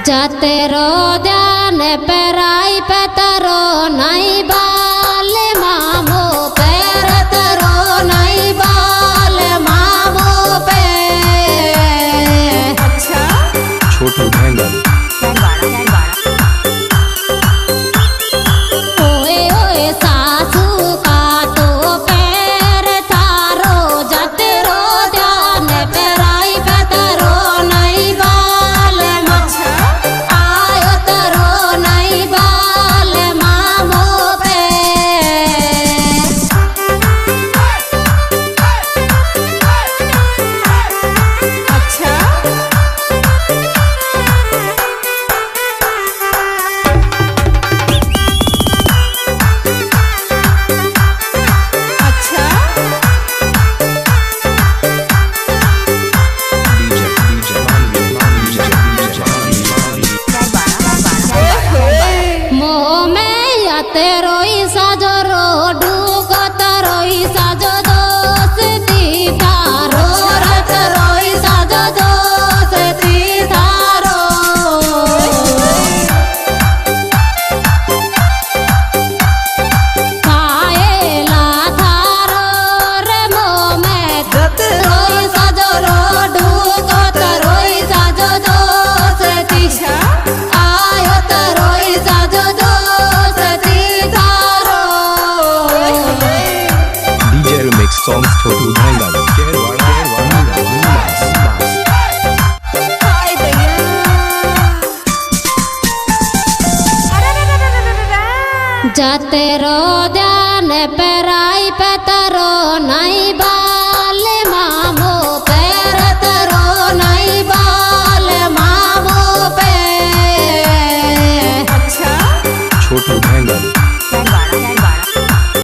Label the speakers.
Speaker 1: जातेरो ध्यान पेराई पे तरो नहीं बाल मामो पैर तरो नहीं बाल मामो पे।
Speaker 2: अच्छा
Speaker 3: छोटू बैंगल
Speaker 1: ओए ओए सासू का तो पैर थारो जातेरो ध्यान पेराई पे तरो नहीं बाल आयो तरो नहीं बाल मामो पे।
Speaker 2: अच्छा अच्छा
Speaker 1: मोह में या तेरो ही साजो रोडू को तरो ही साजो दोस्ती थारो रे तेरो ही साजो दोस्ती थारो। खाएला थारो रे मोह में तेरो ही साजो रोडू को तरो ही साजो दोस्ती आयो तरो ही साजो दोस्ती थारो।
Speaker 3: DJ Remix Songs छोटू बैंगल
Speaker 2: हाय भैया
Speaker 1: जातेरो ध्यान पेराई पे तरो नहीं बाल मामो पैर तरो नहीं बाल मामो पे।
Speaker 2: अच्छा
Speaker 3: छोटू बैंगल